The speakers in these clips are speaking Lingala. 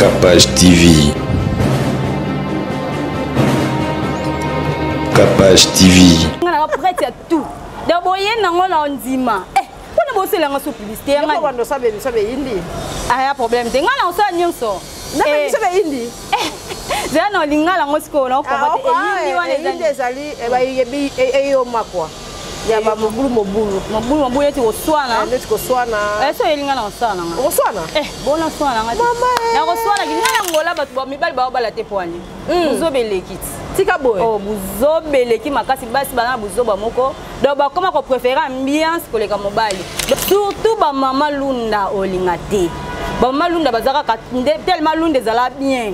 Capage TV. Capage TV. On a prêté à tout. D'abord, il y a un ndima. On a bossé la publicité. On a ça indi. Ah, un problème. On a ça nyonso. Na ça indi. J'ai un lingala ngosko na ko ba indi wana ezali e ba yebi e yo makwa. Ya ba mobulu yeti oswana. Ndeti ko swana. Eso elingala oswana. Oswana? Bona swana ngati. Ya ko swana ngala ngola batu ba mibali ba bala te poani. Buzobelekiti. Tika boy. Oh, buzobeleki makasi basi bana buzoba moko. Donc ba comment ko préférer ambiance ko leka mobali. Surtout ba mama lunda olingate. Ba mama lunda bazaka tellement lunda ezala bien.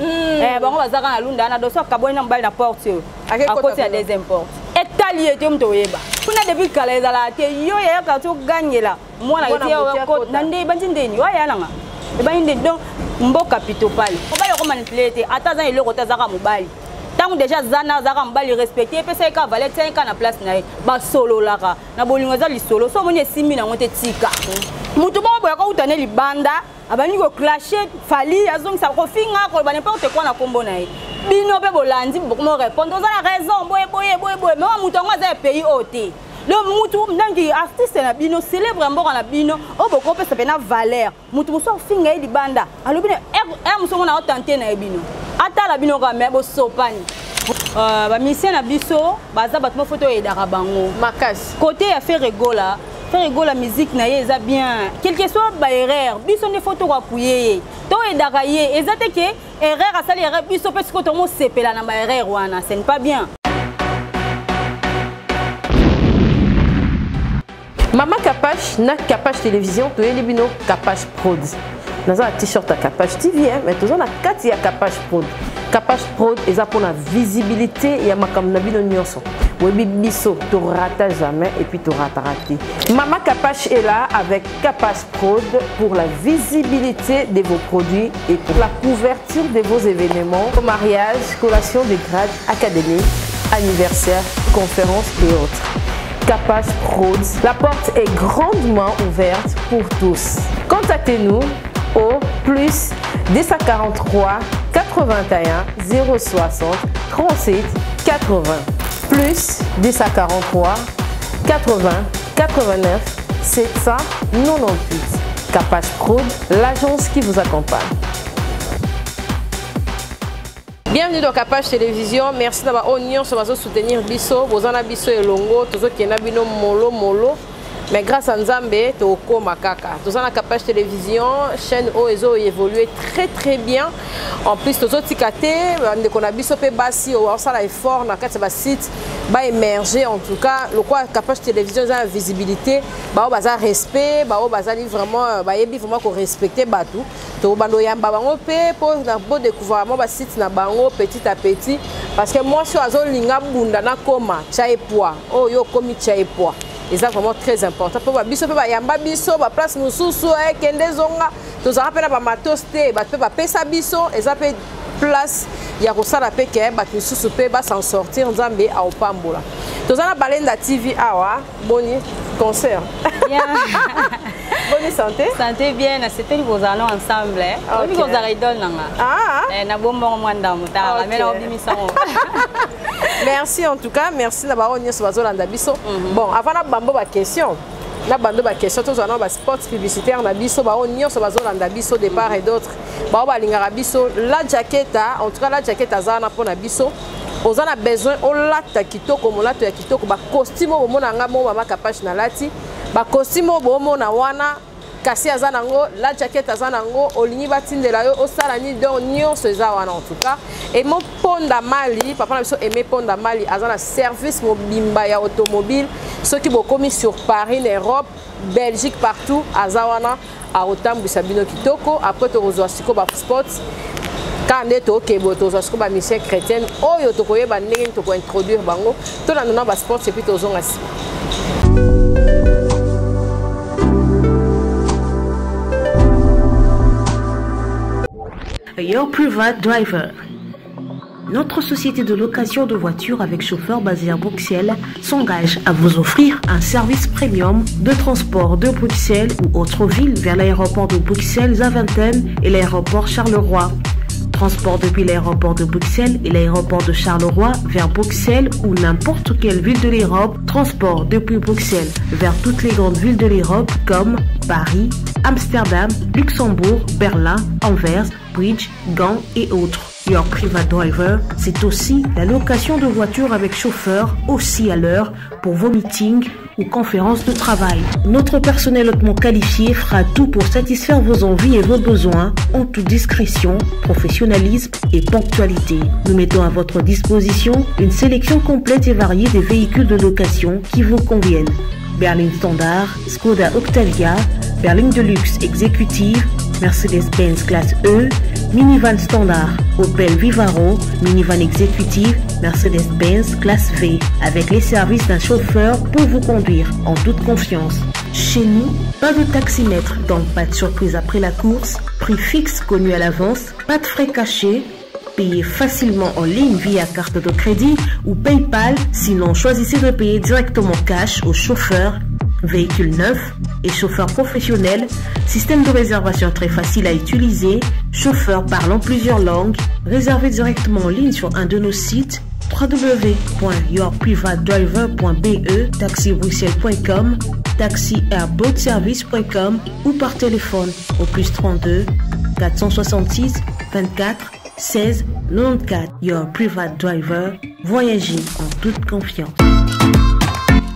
Bango bazaka na lunda na doso kaboni na mbali na porte. À côté ya deuxième porte. Etali ete mto yeba. Kuna depuis kala ezala te yo ya ka to ganyela. Mwana ete ya ko nande bandindeni wa ya nanga. E ba inde donc mboka pitopali. Mobali ko manipuler te ataza eloko tazaka mobali. Tant déjà zana zaka mbali respecter pesa ka valet 5 ans na place na ba solo laka na bolingo za li solo so moni esimi na ngote tika mutu ba boya ko utane libanda abani ko clasher fali azong sa ko finga ko ba n'importe quoi na kombo na bino pe bolandi beaucoup mo répondre on a raison boye mais mutu ngo za pays ôté le mutu ndangi artiste na bino célèbre mboka na bino o boko pesa pe na valeur mutu so finga libanda alobi na muso na otante na bino ata la bino ka me bo sopani ba mission na biso baza batmo photo e dara bango makas côté ya faire rigola musique na ye eza bien quel que soit ba erreur biso ne photo kwa puye to e dara ye ezate ke erreur asali erreur biso parce que to mo sepela na ba erreur wana c'est pas bien. Mama Capage na Capage télévision to elibino Capage prod. Dans un t-shirt à Capage TV, mais tout ça, il y a Capage Prod. Capage Prod est pour la visibilité et à ma camnabino nyonso. Webi biso, tu rates jamais et puis tu rates raté. Mama Capage est là avec Capage Prod pour la visibilité de vos produits et pour la couverture de vos événements, mariage, collation de grades académiques, anniversaires, conférences et autres. Capage Prod, la porte est grandement ouverte pour tous. Contactez-nous au plus 243 81 060 37 80 plus 243 80 89 798. Capage Prod, l'agence qui vous accompagne. Bienvenue dans Capage Télévision. Merci d'avoir oignon sur votre soutenir biso. Vous en avez biso et longo. Tous ceux qui n'ont pas molo. Mais grâce à Nzambe, tu as makaka. Tout ça, la Capage Télévision, chaîne OESO évolué très bien. En plus, tout ça, on a biso pe basi, on ça effort, on a site, va émerger en tout cas. Le quoi Capage Télévision a une visibilité, bah on a respect, bah on a vraiment, bah vraiment qu'on respecte tout. To bando yamba bango pe pour découvrir moi site na bango petit à petit parce que moi sur azo linga bunda na koma chai poa. Oh yo komi chai poa. Et c'est vraiment très important. Pour biso pe ba yamba biso ba place mususu kende zonga to za pe na ba matoste ba pe ba pesa biso et ça pe place ya ko sala pe ke ba mususu pe ba s'en sortir nzambe a opambola. To za na Balenda TV awa boni concert. Bien. Bonne santé. Santé bien, c'était nous allons ensemble. On nous a redonné na bombo mwanda mutala mais na obimisa. Merci en tout cas, merci d'avoir venu sur Bazolanda biso. Bon, avant la bambo ba question. La bando ba question tous on a sport publicitaire na biso ba onyo sur Bazolanda biso de part et d'autre. Ba ba lingara biso la jaquette, en tout cas la jaquette azana pour na biso. On a besoin on lata kitoko molato ya kitoko ba costume au mona ngamo Mama Capage na lati. Ba costume au mona wana kasi azanango la jaquette azanango olingi batindela yo osala ni don nyonso eza wana en tout cas et mon ponda mali papa na biso aimé ponda mali azana service mobimba ya automobile ceux qui bokomi sur Paris, Europe, Belgique partout azawana a otambwisa bino kitoko après to kozwa siko ba sports quand est OK boto zo siko ba mission chrétienne oyo to koyeba ndenge to ko introduire bango to na nona ba sports et puis to zonga si. Your Private Driver. Notre société de location de voitures avec chauffeur basée à Bruxelles s'engage à vous offrir un service premium de transport de Bruxelles ou autres villes vers l'aéroport de Bruxelles Zaventem et l'aéroport Charleroi. Transport depuis l'aéroport de Bruxelles et l'aéroport de Charleroi vers Bruxelles ou n'importe quelle ville de l'Europe. Transport depuis Bruxelles vers toutes les grandes villes de l'Europe comme Paris, Amsterdam, Luxembourg, Berlin, Anvers, Bridge, Gand et autres. Your Private Driver, c'est aussi la location de voitures avec chauffeur, aussi à l'heure, pour vos meetings ou conférences de travail. Notre personnel hautement qualifié fera tout pour satisfaire vos envies et vos besoins en toute discrétion, professionnalisme et ponctualité. Nous mettons à votre disposition une sélection complète et variée des véhicules de location qui vous conviennent. Berline Standard, Skoda Octavia, berline de luxe exécutive, Mercedes-Benz classe E, minivan standard, Opel Vivaro, minivan exécutive, Mercedes-Benz classe V, avec les services d'un chauffeur pour vous conduire en toute confiance. Chez nous, pas de taximètre, donc pas de surprise après la course, prix fixe connu à l'avance, pas de frais cachés, payez facilement en ligne via carte de crédit ou PayPal, sinon choisissez de payer directement cash au chauffeur. Véhicule neuf et chauffeur professionnel, système de réservation très facile à utiliser, chauffeur parlant plusieurs langues, réservez directement en ligne sur un de nos sites www.yourprivatedriver.be, taxibruxelles.com, taxiairboatservice.com ou par téléphone au +32 466 24 16 94. Your Private Driver, voyagez en toute confiance.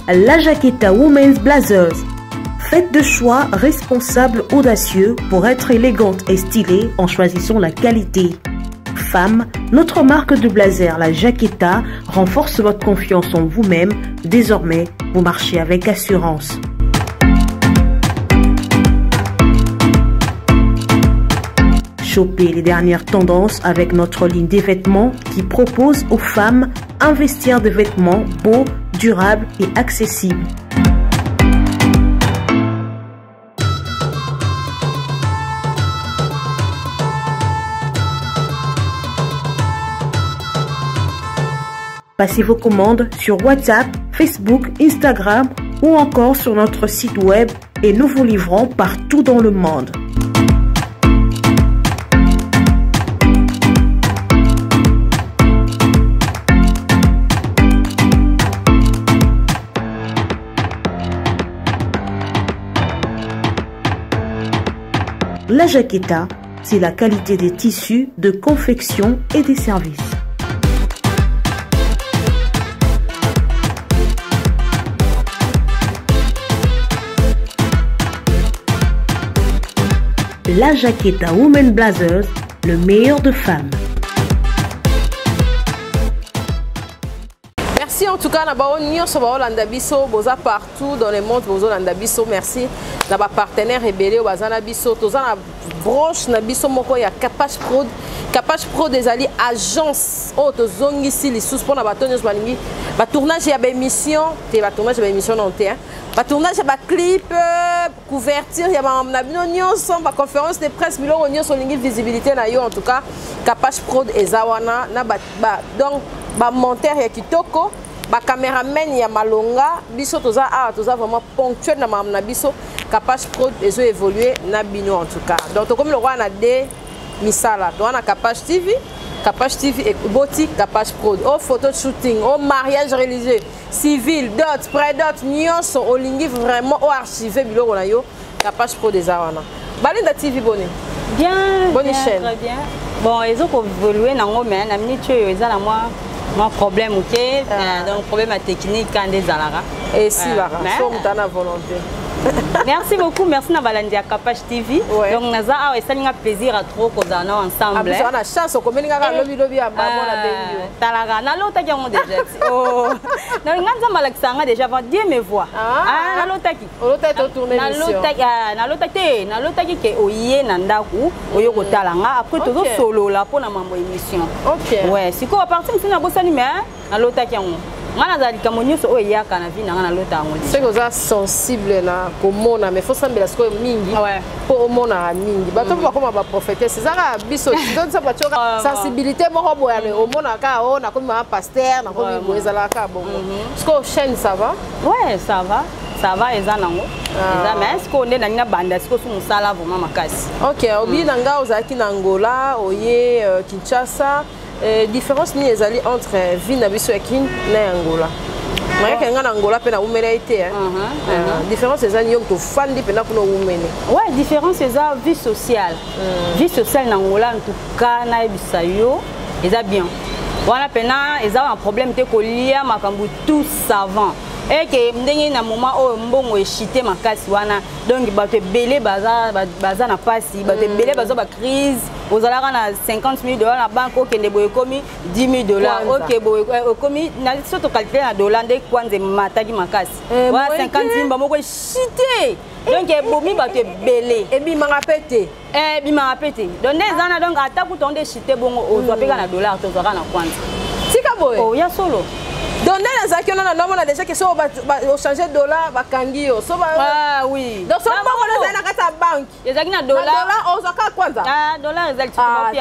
La Jaqueta Women's Blazers. Faites de choix responsables audacieux pour être élégante et stylée en choisissant la qualité. Femme, notre marque de blazer, la Jaqueta, renforce votre confiance en vous-même. Désormais, vous marchez avec assurance. Chopez les dernières tendances avec notre ligne des vêtements qui propose aux femmes un vestiaire de vêtements beau, durable et accessible. Passez vos commandes sur WhatsApp, Facebook, Instagram ou encore sur notre site web et nous vous livrons partout dans le monde. La Jaqueta, c'est la qualité des tissus, de confection et des services. La Jaqueta Women Blazers, le meilleur de femmes. Merci en tout cas, boza partout dans le monde, merci. Naba partenaire rebelle au bazana biso, tozana branche na biso moko ya Capage Prod. Capage Prod des alliés agence oh tozongi si les sous pour na batonyo balingi ba tournage ya ba émission, te ba tournage ya ba émission non te hein. Ba tournage ya ba clip, couverture ya ba na bino nyonso ba conférence de presse bilo nyonso lingi visibilité na yo en tout cas Capage Prod ezawana na ba donc ba monteur ya kitoko. Ba caméraman ya malonga biso toza vraiment ponctuel na mamna biso Capage Prod ezo évoluer na bino en tout cas donc comme le roi na de misala to na Capage TV et boti Capage Prod au photo shooting au mariage religieux civil dot pré dot nyonso olingi vraiment au archiver biloko na yo Capage Prod ezawana Balinda TV bonne bien bonne chaîne très bien bon ezo ko évoluer nango mais na minute yo ezala moi mon problème ok donc problème technique quand des alara et si la volonté. Merci beaucoup, merci Nabalandi à Capage TV. Donc naza a un plaisir à trop qu'on a ensemble. On a chance qu'on mène à lobby à Talaga na lota qui ont déjà. Oh. Donc nganza malaksanga déjà avant Dieu me voit. Ah na lota qui. Lota to tourner mission. Na lota qui ke oye na ndaku oyo ko talanga après toujours solo là pour na mambo émission. OK. Ouais, si ko partir msina bossa ni mais na lota qui ont c'est que vous êtes sensible na komona mais faut sambela sko mingi pour omona mingi bato ba koma ba prophéter c'est ça biso donc ça ba choka sensibilité moko boyane omona ka o na komi pasteur na komi boyezala ka bongo sko chaîne ça va ouais ça va ça va eza nango eza mais est-ce qu'on est dans une bande est-ce que sous musala vraiment makasi OK obi nanga ozaki na Angola oye Kinshasa différence ni ezali entre vie na biso ya Kin na Angola Maya kenga na Angola pe na umela été différence ezali yo to fandi pe na kuno umene ouais différence eza vie sociale na Angola en tout cas na bisayo eza bien voilà pena eza un problème te ko lia makambu tout savant et que ndenge na moment o mbongo echité makasi wana donc bato belé baza na pasi bato belé bazo ba crise ozalaka na $50,000 na banque okende boye komi $10,000 OK boye komi na soto calculer na dollar ndé kwanze mataki makasi wa 50 mba moko echité donc bomi bato belé et bi manga pété bimaka pete donc nde eza na donc ata kutonde echité bongo ozwa peka na dollar tozwaka na kwanza tika boye oh ya solo donc là qui on a normalement déjà que so va changer dollar ba kangi yo so ah oui donc so bongo na kata bank ezaki na dollar ozaka kwanza dollar ezali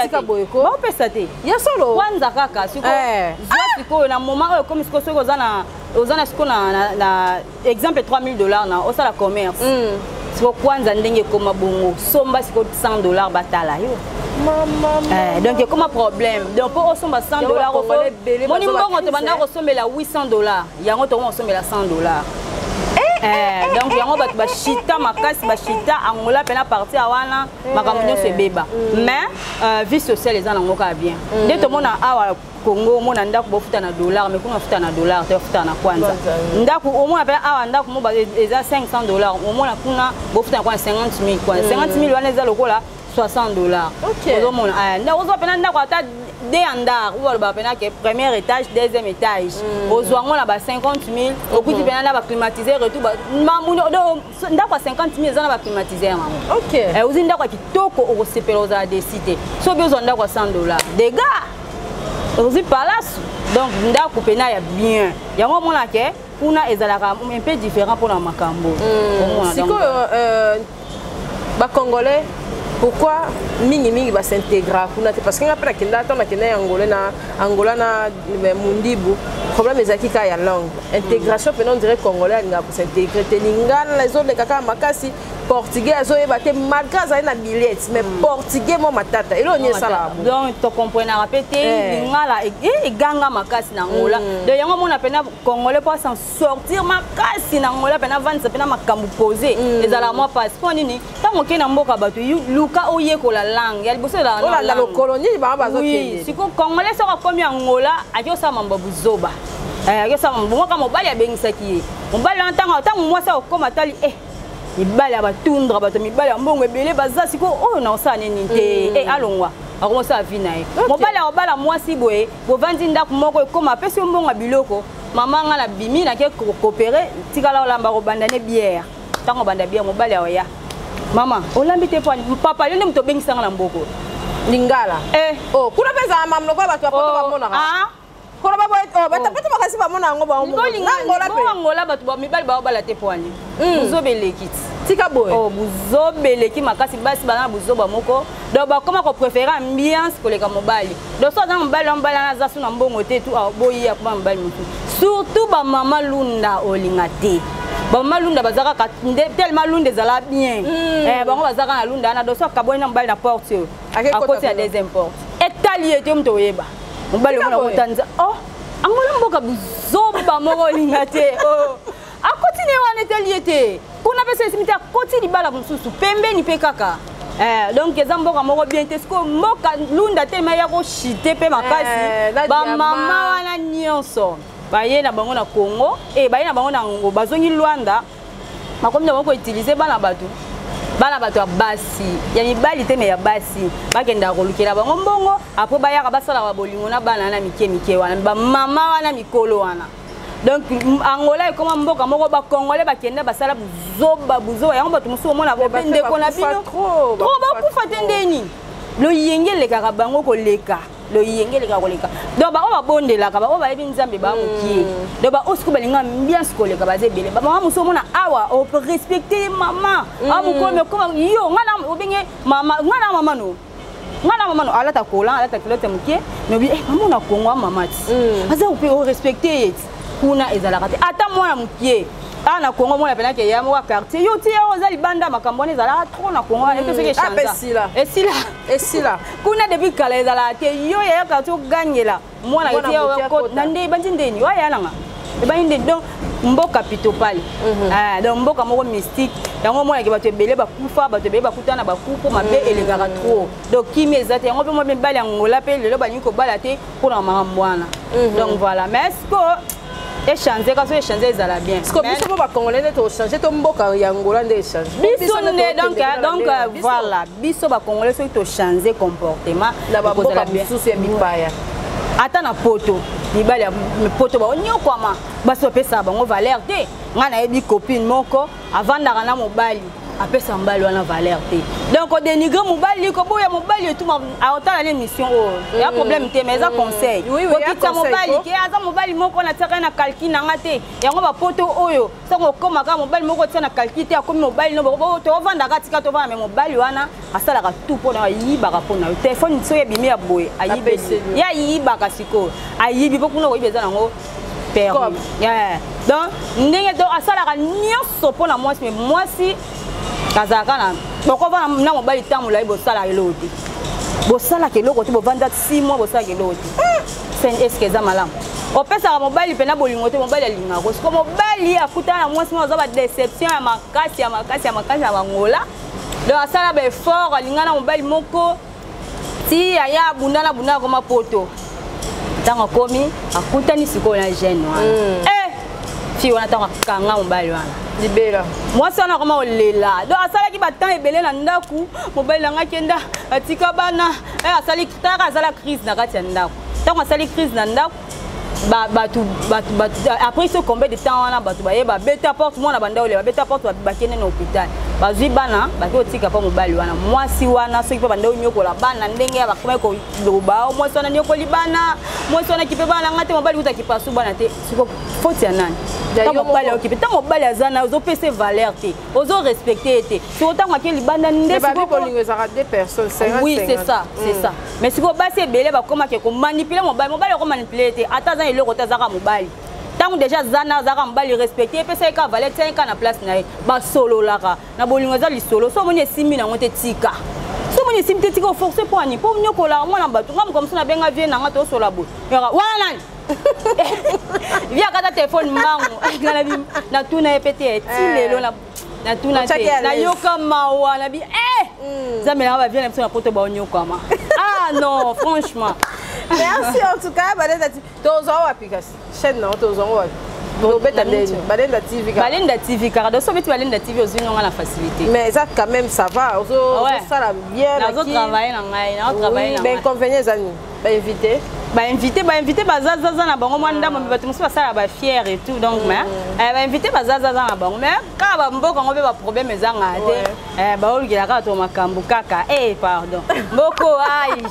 tika boye ko ba pesa te ya solo kwanza kaka siko zwa siko na moment oyo comme siko soko ozana siko na exemple $3,000 na osala commerce siko kwanza ndenge koma bongo somba siko $100 batala yo donc il y a comme un problème donc pour somba $100 mon numéro te banda resommer la $800 yango to resommer la $100 donc yango ba chita makasi ba chita Angola pena parti awana makambo nyonso ebeba mais vie sociale eza nango ka bien nde to mona awa Congo mona ndako bofuta na dollar mais kuna futa na dollar te futa na kwanza ndako au moins pe awa ndako mo ba eza $500 au moins kuna bofuta na kwanza 50,000 kwanza 50,000 wana eza lokola $60. OK. Ozo pena ndako ata de andar ou ba pena que premier étage, deuxième étage. Ozo ngo la ba 50,000, okuti pena na ba climatiser retour ba mamuno ndako 50,000 za na ba climatiser mamu. OK. Ozo ndako kitoko okosepela oza décider. So bezo ndako $100. Des gars. Ozo palace. Donc ndako pena ya bien. Yango mona ke kuna ezalaka un peu différent pour na makambo. Siko ba congolais pourquoi mingi va s'intégrer parce que après kenda to na kenda Angola na mundibu problème ezaki ka ya langue intégration pe non dirait congolais nga pour s'intégrer telingana les autres les kaka makasi portugais azoyeba te malgré za na billets mais portugais mo matata elo ni sala donc to comprendre répéter lingala et ganga makasi na Angola de yango mona pena congolais pour s'en sortir makasi na Angola pena vendre pena makambu poser les ala moi passe pour nini tango ke na mboka batu luka oye ko la langue ya liboso la la colonie ba bazo oui siko congolais soko komi Angola ajo sa mamba buzoba ajo sa mamba ka mobali abengisaki ye mobali ntango mwasa okoma tali mibali abatundra bato mibali mbongo ebele baza siko oyo na osala nini te alongwa akomosa avi na ye mobali akobala mwasi boye bovandi ndako moko ekoma apesi yo mbongo ya biloko mama nga na bimi nake coopere tikala olamba kobandane bière ntango obanda bière mobali aoya mama olambi te po papa yo nde moto obengisanga na mboko lingala kuna peza mamloko bato ya poto bamonaka kuna babo batapata bakasi bamona yango Angola bato mibali baobala te po ani buzobeleki tika boye buzobeleki makasi basi bana buzoba moko donc bakoma ko préférer ambiance koleka mobali donc so na mobali na zasu na mbongo te tu boyi ya kuma mobali mutu surtout ba mama lunda olinga te ba mama lunda bazaka tellement lunda zala bien bango bazaka na lunda na doso kaboni na mobali na porte yo à côté ya deuxième porte etali te mto yeba mobali mona kotanza Angola mboka buzoba moko olinga te akoti ne wana etali te kuna pesa simita akoti libala mususu pembeni pe kaka donc eza mboka moko bien te siko mboka lunda te me ya ko chite pe makasi ba mama wana nyonso baye na bango na Congo baye na bango na ngo bazongi Luanda makomi na bango utiliser bana bato ya basi ya mibali te me ya basi bakenda kolukela bango mbongo après bayaka basala ba bolingo na bana na mike wana ba mama wana mikolo wana donc Angola est comme mboka moko ba congolais bakenda basala buzoba yango bato musu omona ko bende ko na bino trop ba kufa tendeni lo yengele kaka bango koleka lo yengele kaka koleka donc ba o bondelaka ba o ba yebi nzambe ba mukie donc ba osiko balinga bien skoleka bazebele ba mama musu omona awa o respecter mama amukome comme yo ngana obenge mama no alata kola alata kilote mukie mais bi mama na Congo mama ti aza o respecter kuna ezalaka te ata mwana mukie Ah na Congo moi la que ya moi quartier yo ti ya ozali banda makamboni zala trop na Congo et que ce que chanza et si là kuna depuis kala zala te yo ya quartier gagner là moi na ti ya ko nande bandindeni wa ya nanga e bande donc mboka pitopali donc mboka moko mystique yango moi ke bato ebele bakufa bato ebele bakutana bakupo mabe elengaka trop donc kimi ezate yango pe moi be bali ngola pe lelo bani ko bala te pona mambwana donc voilà mais est-ce que échanger quand échanger ezala bien parce que biso ba congolais to changer to mboka ya ngola nde échange biso donc voilà biso ba congolais so to changer comportement na ba mboka bisusu ya bipaya ata na poto libali ya poto ba onyokwama baso pesa bango valeur te ngana yebi copine moko avandaka na mobali apesa mbali wana valeur te donc dénigrer mobali ko boya mobali tout a autant la mission il y a problème te mais ça conseil oui kita mobali ke aza mobali moko na tsaka na calcul na ngate yango ba poto oyo sango koma ka mobali moko tsana calcul te akomi mobali no bo to vandaka tika to vana mobali wana asala ka tout pona yibaka pona téléphone so yebimi ya boye ayibe ya yibaka siko ayibi pokuna ko yibeza nango permis donc ndenge to asala ka nyoso pona moi mais moi si kazaka na bokova na mobali tamula ibosala eloti bosala keloko te bovanda 6 mois bosala keloko te c'est est-ce que ça malam opesa mobali pena bolingo te mobali alinga ko ko mobali akuta na mwasi mo za ba déception ya makasi ya bangola donc asala ba effort alinga na mobali moko ti aya bundana ko mapoto tango komi akutani siko na jeune wana fi wana tango kanga mobali wana libera moi ça na comment olela donc asala ki batan ebele na ndaku mobali nga kenda atika bana asali kitaka asala crise na kati ya ndaku tango asali crise na ndaku batu après ce combien de temps wana batu ba yeba beta porte moi na banda ole ba beta porte ba kende na hôpital bazwi bana ba ko tika pa mobali wana mwasi wana soki pa banda onyokola bana ndenge ya bakoma ko loba o mwasi wana nyokoli bana mwasi wana kipe bana ngate mobali utaki pasu bana te siko faute ya nani tango mobali okipe tango mobali azana ozo pese valeur te ozo respecter te so tango akeli bana nde siko ko lingweza deux personnes 50 oui c'est ça mais siko basi ebele ba koma ke ko manipuler mobali ko manipuler te ata le côté zaka mobali tant déjà zana zaka mobali respecter pesa ka valet 5 ans na place na ba solo laka na bolingo za li solo so moni simi na ngote tika so moni simi tika o forcer pour ani pour nyokola mwana batu ngam comme ça na benga vie na ngato so labo wana via kata téléphone mangu na tuna epete ti lelo na tuna te na yoka mawa na bi zamela ba vie na so na poto ba onyokama ah non franchement. Merci en tout cas, Balenda TV. Tozo application. Chaîne non, Tozo. Balenda TV. Balenda TV, car de ce fait Balenda TV aussi on a la facilité. Mais ça quand même ça va. Ça va bien. Nous travaillons dans travailler. Ben convenez amis. Invité bazaza na bango mwanda mo batu musu basala ba fier et tout donc mais invité bazaza na bango mais ka ba mboka ngobe ba problème ezanga te ba olukila ka to makambu kaka pardon mboko ai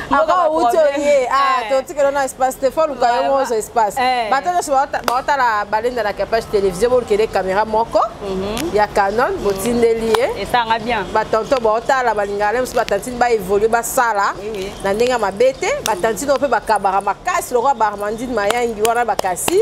mboko utoye to tikelo na espace téléphone ou ka yo espace batana so ba la balenda la capage télévision bo kele caméra moko ya Canon botindelie et ça nga bien ba tonto ba la balingale musu batantine ba évoluer ba sala na ndinga mabete batantine on peut bakabara makasi le roi barmandine mayangi wana bakasi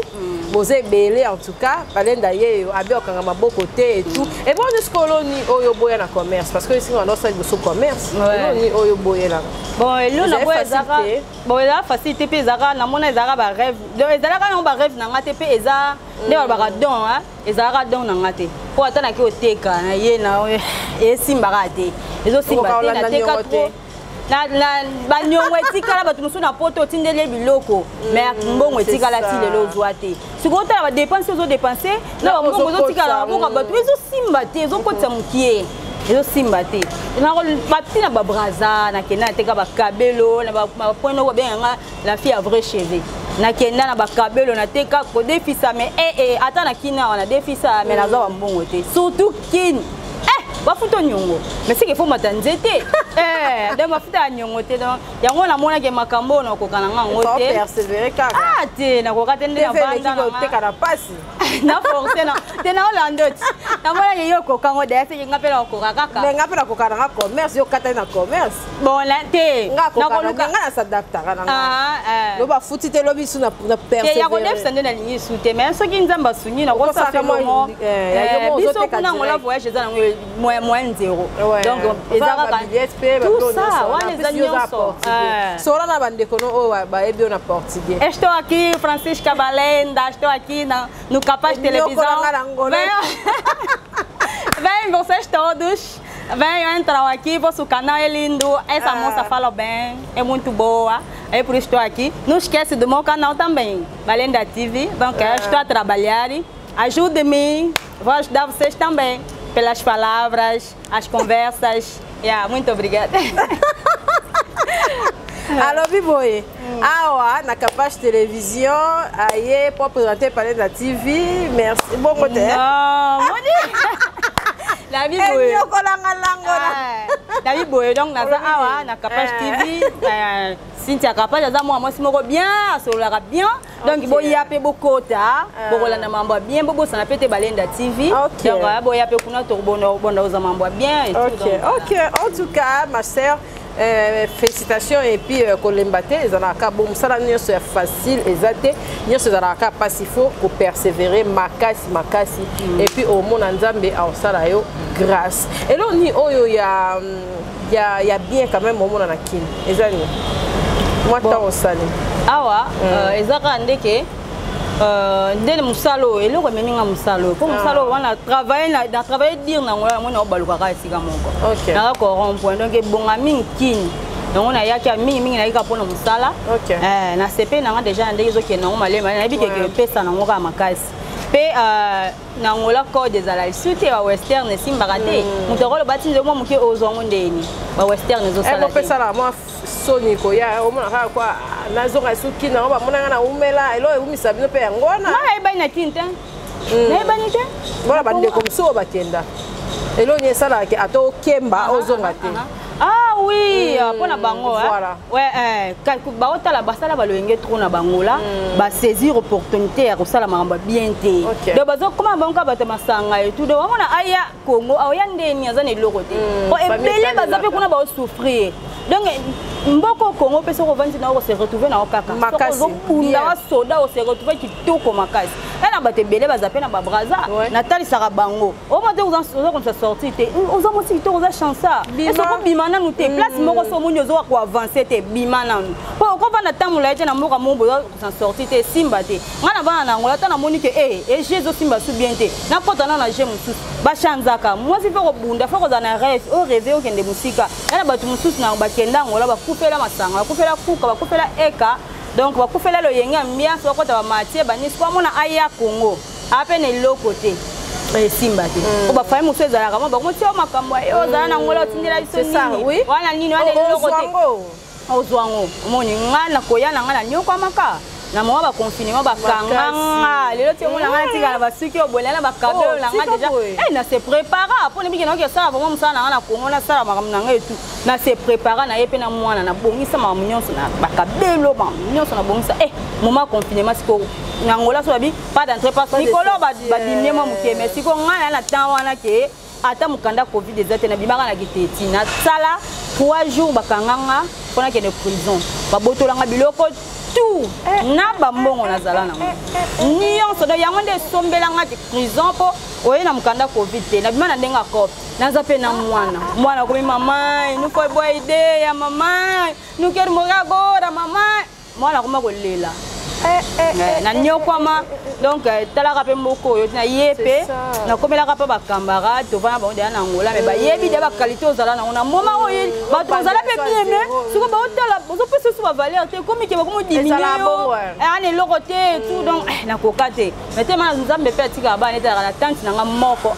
bozé belé en tout cas balenda ye abi okanga maboko te et tout et bon jusqu'au ni oyo boya na commerce parce que ici on a ça de commerce ni oyo boya là bon et nous na boya zaka bon la facilité pe zaka na mona zaka ba rêve donc ezalaka na ba rêve na ngate pe eza nde ba don ezalaka don na ngate po atana ki oteka na ye na esimba te ezo simba te na teka trop na banyongo etikala bato musu na poto tindele biloko mais mbongo etikala ti lelo zwa te sikota ba dépenser ozo dépenser na mbongo ozo tikala boka bato ezo simba te ezo kotsa mukie ezo simba te na bati na ba braza na kena teka ba kabelo na ba point no benga la fille a vrai cheveux na kenda na ba kabelo na teka ko defisa mais ata na kina wana defisa mais na zwa mbongo te surtout kin bafuto nyongo mais c'est qu'il faut matanzete de mafuta ya nyongo te donc yango namona ke makambo na kokana ngo te persévérer kaka ah te na kokate nde na vanda na te kana pasi na forcer na te na Hollande namona ke yo kokango de ese ngape na kokaka mais ngape na kokana na commerce yo kata na commerce bon la te na koluka nga na s'adapter kana nga lo ba futi te lo bisu na persévérer te ya ko def sande na lingi sute mais soki nzamba sunyi na ko sa fait mo biso kuna ngola voyage za na moins zéro donc ezaka tout ça wana za nyonso sora na bandeko no ba ebi na portugais estou aqui Francisca Balenda estou aqui no Capaz Televisão vem vocês todos venham entrar aqui, vosso canal é lindo, essa moça fala bem, é muito boa, é por isso estou aqui. Não esquece do meu canal também, Balenda TV, donc estou a trabalhar, ajude-me, vou ajudar vocês também, pelas palavras, as conversas, muito obrigada. Alors, Biboye, na Capaz Télévision, aïe, pour présenter Balenda TV, merci, bon côté. David Boye. David Boye donc naza awa na Capaz TV Cynthia Capaz aza moi simoko bien asolaka bien donc boy yape bokota bokola na mambo bien bobo sana pete Balenda TV donc boy yape kuna to bonda oza mambo bien et tout OK en tout cas ma sœur félicitations et puis kolembate ezalaka bon sala nyonso ya facile ezate nyonso ezalaka pas il faut ko persévérer makasi et puis au monde nzambe osala yo grâce et là ni oyo ya bien quand même au monde na kini ezali moi tant osali awa ezaka ndeke ndele musalo eloko meninga musalo pour musalo wana travailler dire na ngola mona obaluka ka sika moko na ko rond-point donc bonga mingi donc on a yaki mingi na yika pona musala na CP na nga déjà ndeke zo ke na malema na bi ke pesa na ngoka makasi pe na ngola code des ala sute wa western simbaka te mutokolo bati nzo mo muke ozongo ndeni ba western zo sala pesa la moi soni ko ya o mona ka kwa nazo ka suki na ba mona na umela elo e umisa bino pe ngona na e bana kinta na e bana te bona bande comme so ba kenda elo nye sala ke ato kemba ozonga te ah oui pona bango ouais ba otala basala baloyenge trop na bangola ba saisir opportunité ya kosala mamba bien te de bazo comment bango ba masanga et tout de wana aya Congo aya ndeni azana eloko te o ebele bazape kuna ba souffrir donc mboko Congo peso ko vandi na ko se retrouver na okaka makasi punda wa soda o se retrouver kitoko makasi na ba tebele bazape na ba braza na tali saka bango o mo te oza comme ça sortir te oza mo si to oza chansa et so ko bimana nous te place moko so mo nyozo ko avancer te bimana nous po ko vanda tamula ete na mboka mo boza ko sortir te simba te ngana bana na ngola ta na moni ke jezo simba su bien te na kota na je mususu ba chanzaka moi si ko bunda fa ko za na rêve o rêver o kende musika na ba tu mususu na ba kenda ngola ba kufela masanga ba kufela kuka ba kufela eka donc ba kufela lo yenga mia so ko ta ba matie ba ni kwa mona aya Congo apene loko te simba te o ba fayi muso ezala kama ba ko tia makambo yo za na ngola tindela biso nini wana nini wana loko te ozwango omoni ngana koyana ngana nyokwa maka na mwa ba confinement ba kanganga lelo ti mona ngana tika na basuki obolela ba kabelo na ngana déjà na se prépara pour ne bikena ke sala vraiment musala na Congo na sala makam na ngai tout na se prépara na yepe na mwana na bongisa ma nyonso na ba kabelo ba nyonso na bongisa moment confinement siko na ngola so babi pas d'entrée pas Nicolas ba dimne mo mukeme siko ngana na temps wana ke ata mukanda covid ezate na bimaka na kiteti na sala 3 jours ba kanganga pona ke de prison ba botolanga biloko tout na bambongo nazala nango nyonso do yango nde sombelanga ti prison po oye na mukanda covid te na bima na ndenga cop naza pe na mwana komi mama nous faut boire idée ya mama nous quer mourir agora mama mwana koma kolela na nyokwama donc talaka pe moko yo na yepe na komelaka pa ba camarade to vana ba ndana ngola me ba yebi de ba qualité ozala na ona moma oyo ba tozala pe bien mais siko ba otala bozo pesa su ba valeur te komi ke ba komo diminuer ane lokote tout donc na kokate mais te mana nzambe pe atika ba neta na tante na moko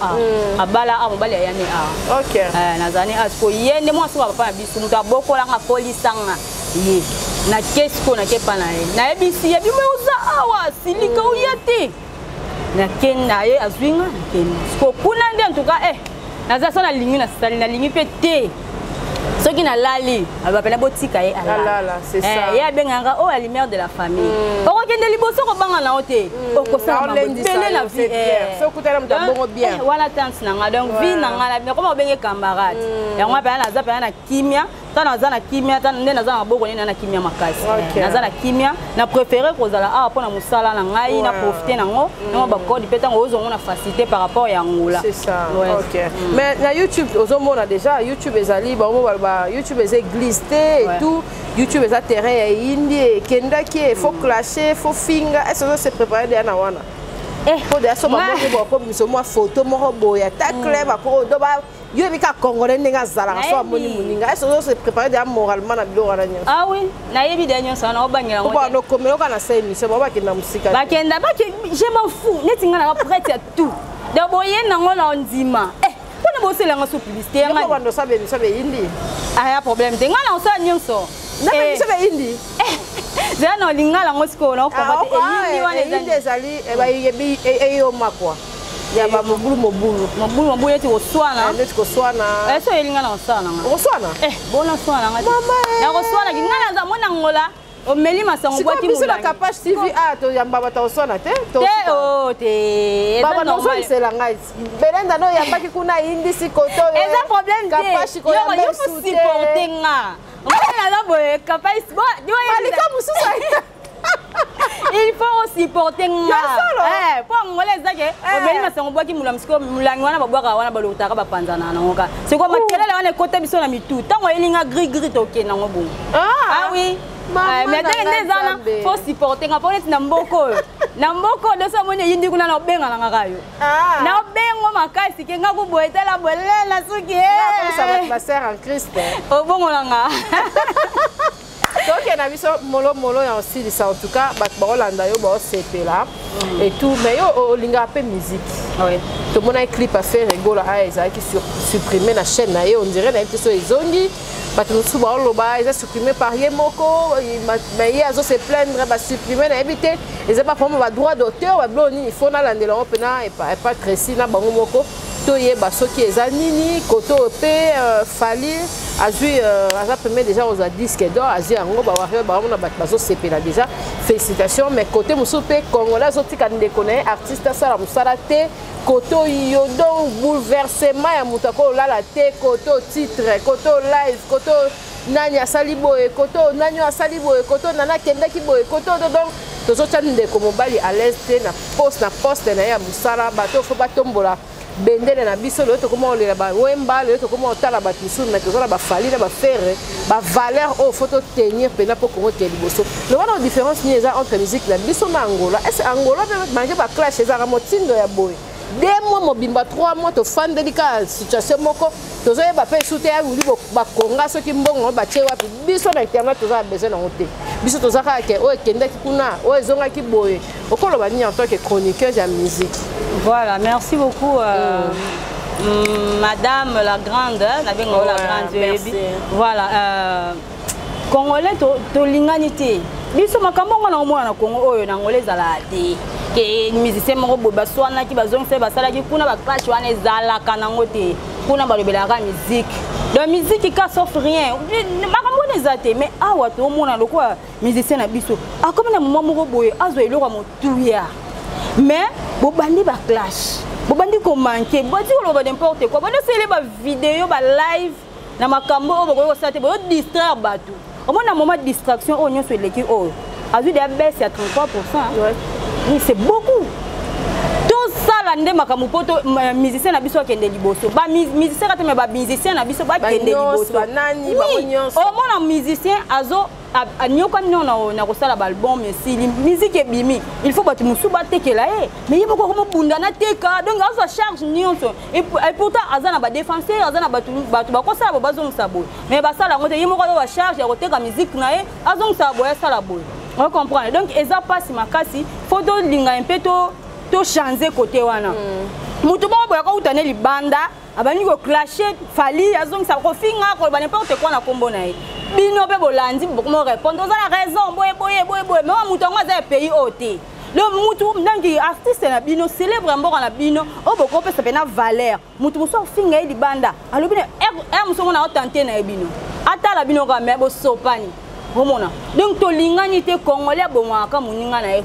abala mobali ya ne OK na zani asko yende mo so ba pa bisu muta bokola nga polisanga ye na kesko na kepa na ebisi ya bimo uza awa silika uyati na kenda ye azwinga na kenda ko kuna ndi en tout cas naza so na lingi na sali na lingi pe te so ceux qui n'ont lali abapela botika ye alala c'est ça ya benganga o la lumière de la famille okokende liboso ko banga na ote okosala mabele na vie so kutana mta bongo bien wala tante nanga donc vie nanga la comment benge camarade yango pa na za pa na kimia tana za na kimia tana nde na za na boko nde na kimia makasi na za na kimia na préférer kozala a pona musala na ngai na profiter nango no ba code peta ngo ozongo na facilité par rapport ya ngula c'est ça OK mais na YouTube ozomona déjà YouTube ezali ba YouTube est glissé et tout YouTube est terrain ya indi kenda ki faut clasher faut finga est-ce que c'est préparé déjà na wana faut déjà so ba mo ko miso mo photo mo boya ta clever ko do ba yo bika congolais ndinga zala so amoni muninga est-ce que c'est préparé déjà moralement na bilo wana nyo ah oui na yebi denyo sana obanyela ngo ba no komelo kana semi c'est ba kenda musika ba kenda ba je m'en fous netinga na prête à tout de boye nango na ndima kuna bosela nga so publicité nga bando sabe indi aya problème te nga na osa nyonso na be sabe indi za no lingala ngo siko na okobate indi wana indi ezali ba yebi eyo makwa ya ba mobulu yeti oswana ndeti koswana eso elinga na oswana nga oswana bona oswana nga na oswana ngala za mona ngola omeli masango bwaki mulanga siko capage TV to yamba bata oswana te to te baba no so sela ngai belenda no yamba ki kuna indi sikoto eza problème capage ko yamba yo supporter nga ngala la boye capage bo alika mususa il faut supporter nga pour ngole zake omeli masango bwaki mulamsiko mulangi wana babwaka wana balotaka bapanzana na ngoka c'est quoi makelele wana ekota biso na mitu tango elinga gris toke nango bongo ah oui mais ndezana faut supporter nga pour na mboko de so moni yindi kuna na obenga na kayo na obengo makasi ke nga kuboetela bolela suki ça va ma sœur en Christ obongo nga donc na biso molo ya aussi ça en tout cas ba Rolanda yo ba sepela et tout mais yo linga pe musique oui tout mon clip a fait rigola a eza qui supprimer na chaîne na yo on dirait na biso ezongi bato mosusu baoloba eza supprimer par ye moko mais ye azo se plaindre ba supprimer na ebite eza pas vraiment ba droit d'auteur ba bloni il faut na landela on pena et pas précis na bango moko to ye ba soki eza nini koto pe fali azui aza premier déjà aux disques d'or azui yango ba warrior ba mona ba bazo sepela déjà félicitations mais côté mosusu pe congolais azotika ndeko na artiste sala musala te koto yo donc bouleversement ya mutako lala te koto titre koto live koto nani asali boye koto nani asali boye koto nana kendaki boye koto donc tozo tshani ndeko mobali à l'est na poste na ya musala bato fo batombola bendele na biso le to comment olela ba wemba le to comment otala ba tisuna na tozo na ba fali na ba ferre ba valeur au photo tenir pena pour comment te liboso le wana différence ni eza entre musique na biso na Angola est Angola peut manger ba clash eza motindo ya boye 2 mois mobimba 3 mois to fan délicat situation moko tozo yeba pe souter ya wuli ba konga soki mbongo ba che wapi biso na internet tozo a besoin na hote biso tozo ka ke o kende ki kuna o ezonga ki boye okolo ba ni en tant que chroniqueur de musique. Voilà, merci beaucoup madame la grande la grande voilà congolais to linganité biso makambo ngana omona na Congo oyo na ngolais zala te ke musicien moko boba swana ki bazongse basala ki kuna ba clash wana ezala kana ngote kuna balobelaka musique la musique ka sauf rien makambo nezate mais awa to omona lokwa musicien na biso akomi na moment moko boye azo eloko motuya mais bobandi ba clash bobandi ko manquer boti ko loba n'importe quoi bandi sele ba vidéo ba live na makambo o boko sate bo distraire bato au moins na moment de distraction o nyonso eleki o azu de baisse à 33%. Oui, c'est beaucoup. Tout ça là ndé makambo poto musicien na biso kende liboso ba musicien kate me ba musicien na biso ba kende liboso ba nani ba nyonso au moins na musicien azo anyoka non na kosala ba album mais si musique est bimi il faut batu musu ba tekela mais yebo ko bunda na teka donc azo charge nyonso et pourtant azana ba défenseur azana batu ba kosala ba bazong sabo mais ba sala ngote yemo ko ba charge ya koteka musique na azong sabo ya sala boy on comprend donc eza passe makasi faut do linga un peu to changer côté wana mutu ba boya ko utane libanda abani ko clasher fali azong sa ko finga ko ba n'importe quoi na kombo na bino pe bolandi beaucoup répondre on a raison boye mais mutu ngo za pays ôté le mutu ndangi artiste na bino célèbre mboka na bino o boko pe ça pena valeur mutu so finga libanda alobi muso ngo na tenter na bino ata la bino ka me bo sopani omona donc to lingani te congolais bomaka muninga na e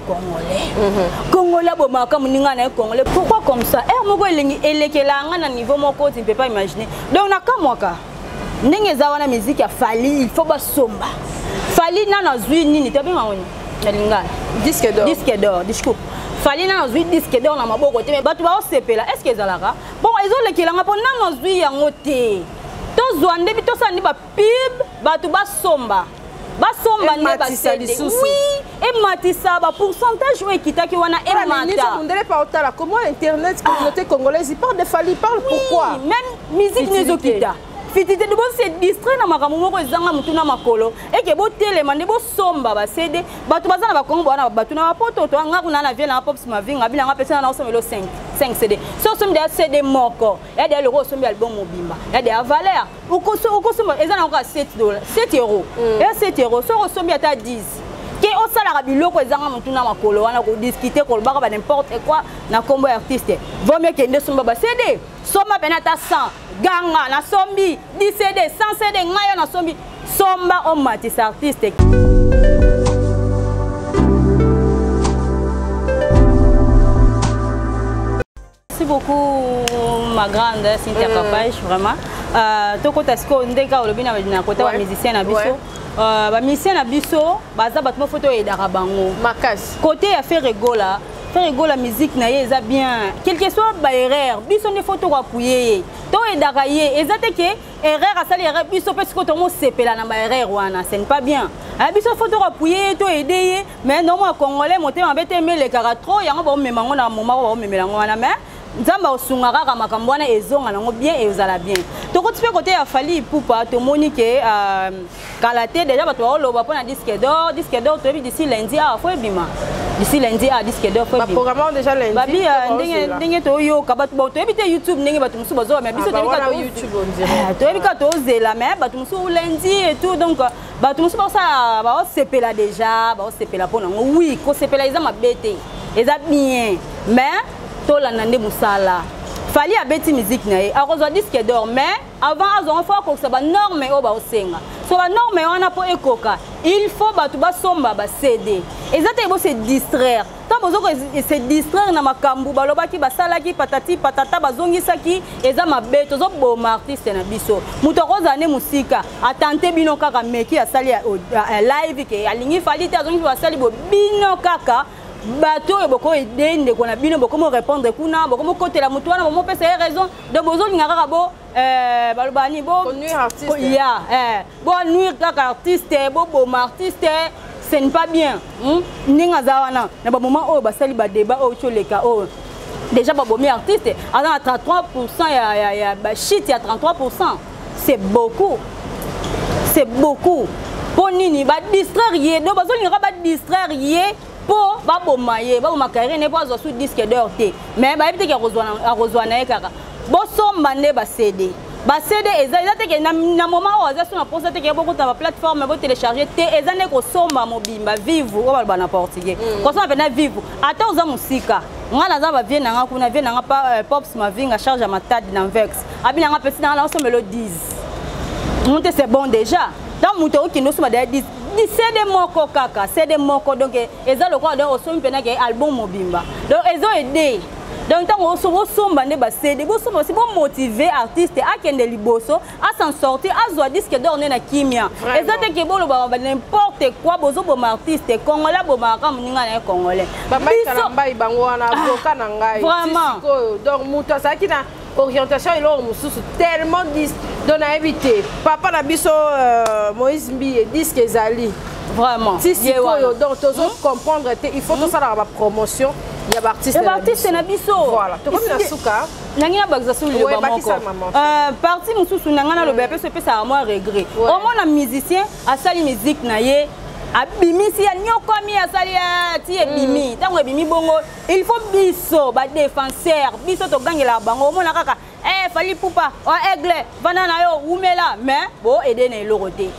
congolais bomaka muninga na e congolais pourquoi comme ça moko elingi elekelanga na niveau moko tu ne peux pas imaginer donc na kamwaka ndenge za wana musique ya Fally il faut ba somba Fally na zwi nini te benga woni ya lingana disque d'or disco Fally na zwi disque d'or na maboko te batu ba osepela est-ce que ezalaka bon ezolekelanga po na zwi yango te to zwande bi to sandi ba pub batu ba somba basomba ne basedi oui et matisa ba pourcentage ou ekitaki wana et mata on dirait pas otala comment internet communauté congolaise il parle de Fally parle pourquoi même musique nezokita fitite de bo se distrait na makambo moko ezanga mutuna makolo eke bo telema ne bo somba ba cede batu bazana ba kongo bana batu na poto to nga kuna na vie na pop mavinga bila nga pesa na osomelo 5 CD so somme de CD moko ya de loko sombi album mobimba ya de valeur ukosomba ezana ko $7 €7 et €7 so sombi ata 10 ke osala biloko ezanga mutuna makolo wana ko discuter ko baka ba n'importe quoi na combo artiste vaut mieux que nde somba ba CD soma penata 100 ganga na sombi 10 CD 100 CD ngayo na sombi somba on matis artiste. Merci beaucoup ma grande Cynthia Kapage vraiment tokota siko ndeka olobina na kota ba musicien na biso ba musicien na biso baza batmo photo edaka bango makasi côté ya faire rigola musique na ye eza bien quel que soit ba erreur biso ne photo ko appuyer to edaka ye ezate ke erreur asali erreur biso parce que to mo sepela na ba erreur wana ce n'est pas bien biso photo ko appuyer to aider mais non moi congolais motema bete mele kaka trop yango ba memango na moma ba memela ngwana mais nzamba osungaka ka makambo wana ezonga nango bien et ezala bien tokoti pe côté ya Fally Ipupa to moni ke kalaté déjà bato oloba pona disque d'or to bi d'ici lundi faut ebima d'ici lundi disque d'or faut ebima programme déjà lundi babi ndenge to yo ka bato to ebite YouTube ndenge bato musu bazo mais biso to bika to YouTube on dirait to bika to zela mais bato musu lundi et tout donc bato musu ba ça ba osepela déjà ba osepela pona oui ko sepela eza mabete eza bien mais tola nande musala Fally abeti musique na ye akozwa disque d'or mais avant azon fa ko sa ba norme o ba osenga so ba norme wana po ekoka il faut batu ba somba ba CD ezate bo se distraire tant bozo ko se distraire na makambu balobaki basalaki patati patata bazongisaki eza mabeto zo boma artiste na biso muto kozane musika atante bino kaka meki asali live ke alingi Fally te azongi basali bo bino kaka bato e boko edende ko na bino boko mo répondre kuna boko mo kotela mutu wana mo pesa raison de bozo linga ka bo balobani bo nuire artiste bo nuire kaka artiste bo artiste ce n'est pas bien ninga za wana na ba moment o basali ba débat o choleka o déjà ba bomi artiste à 33% ya ba shit ya 33% c'est beaucoup pour nini ba distraire ye do bazo linga ba distraire ye po babomaye babomakaire ne pas sous disque d'or te mais ba ebite ke rozwana ye kaka bo somba ne ba CD eza te ke na moment o aza sur na poste te ke beaucoup ta plateforme bo télécharger te eza ne ko somba mobimba vive o ba na portugais ko somba pena vive ata oza musika ngala za ba vie na nga kuna vie na nga pops mavinga charge à matade na vex abina nga petit na la so melodies monte c'est bon déjà dans muto ki no so ba 10 CD moko kaka CD moko donc eza lokwa donc osomi pena ke album mobimba donc ezo aider donc tant on somba ne ba CD bo somba si bon motiver artiste akende liboso à s'en sortir azwa disque d'or na kimia eza te ke bolo ba n'importe quoi bozo bo artiste congolais bo ma kam ninga na congolais biso mbai bango wana avocat na ngai vraiment donc muto saki na orientation et l'or mususu tellement donc a évité papa na biso Moïse Mbi disque ezali vraiment si donc toujours comprendre il faut que ça la promotion il y a artiste na biso voilà to comme na suka nangina bakzasu le bamoko parti mususu nangana lo bepe se pesa moi regret au moins na musicien asali musique na ye abimisi ya nyokomi asali ya ti ebimi tango ebimi bongo il faut biso ba défenseur biso to gangela bango mona kaka Fally Ipupa o aigle banana yo umela mais bo aider na elorote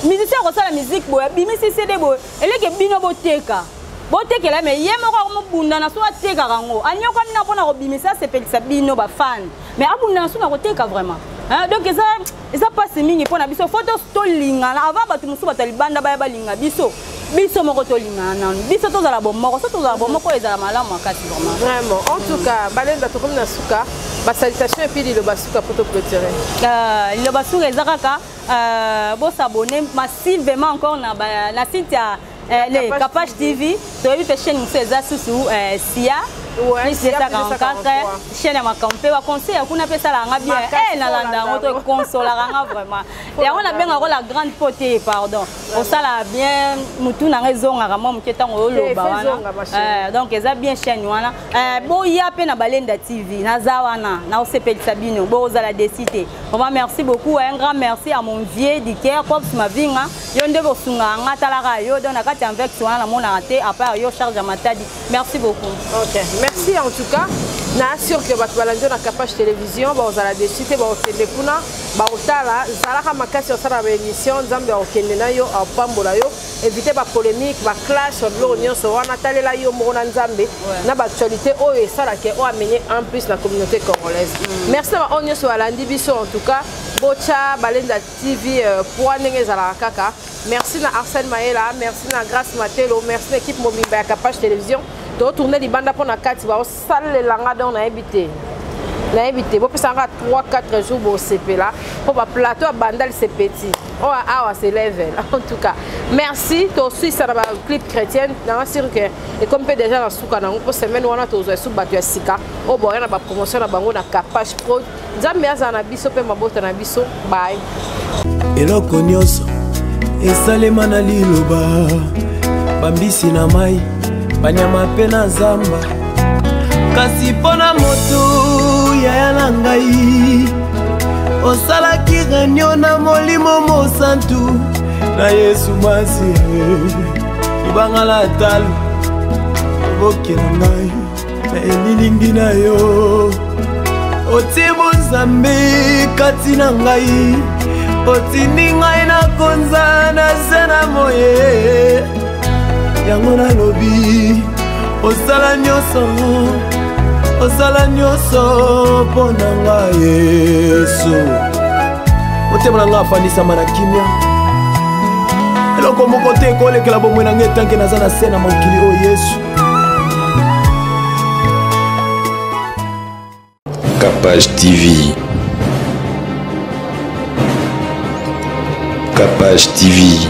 musicien ko sala musique bo abimisi CD bo eleke bino boteka botekela mais ye moko mo bunda na so ateka rango anyokomi na pona ko bimisa se pelisa bino ba fan mais abunda na so na koteka vraiment Donc eza passe mingi pona biso photo to lingana avant batu musu batalibanda ba linga biso moko to lingana biso to zala bomoko so to zala bomoko ezala malamu makati vraiment en tout cas balenda to comme na suka ba salutation et puis le basuka pour te clôturer le basuka ezaka bo s'abonner massivement encore na site ya les Capage TV to yote chaîne musu eza susu sia oui, c'est ça quand chaîne à ma campé va conseiller kuna pesa la nga bien na landa ngoto consola nga vraiment et on a bien la grande potée pardon on ça la bien mutu na ngezonga kama muketa ngolo bawana donc eza bien chaîne wana bo ya pe na Balenda TV na zawana na osepeli sabino bo za la décité vraiment merci beaucoup un grand merci à mon vieux diker Pops Mavinga yo ndebo sunga ngata la yo donc na kati avec wana na mona raté à part yo charge à matadi merci beaucoup. OK. Merci en tout cas. Nassure que votre balanjo na Capage Télévision, ba ozala décité ba okende kuna, ba otala zalaka makasi osala ba émission nzambe okende na yo apambola yo, éviter ba polémique, ba clash de l'union so wana talela yo mona nzambe na ba actualité o esala ke o amener en plus la communauté congolaise. Merci ba onyo so alandi biso en tout cas, bocha Balenda TV pour ndenge zala kaka. Merci na Arsène Maëla, merci na Grâce Matelo, merci l'équipe Mobimba ya Capage Télévision. To tourner libanda pour na kati ba salle langa don na habité. Na habité, bo pesanga 3-4 jours bo CP là pour ba plateau à bandal c'est petit. Oh ah c'est level en tout cas. Merci to suis ça ba clip chrétienne na sûr que et comme peut déjà na souka na pour semaine wana to zo sou batu ya sika. Oh bo na ba promotion na bango na Capage Pro. Nzambe azana biso pe mabota na biso. Bye. Eloko nyonso esalema na liloba bambisi na mai banyama pe na zamba kasi pona moto ya na ngai osalaki réunion na molimo mosantu na Yesu masi ibangala talo boke na ngai na elilingi na yo otibo nzambe kati na ngai otindi ngai na konza na sena moye yango na lobi osala nyonso mpona ngai Yesu motema na ngai afandisama na kimia eloko moko te ekolekela bomoi na ngai etanke naza na se na mokili oyo Yesu. Capage TV. Capage TV.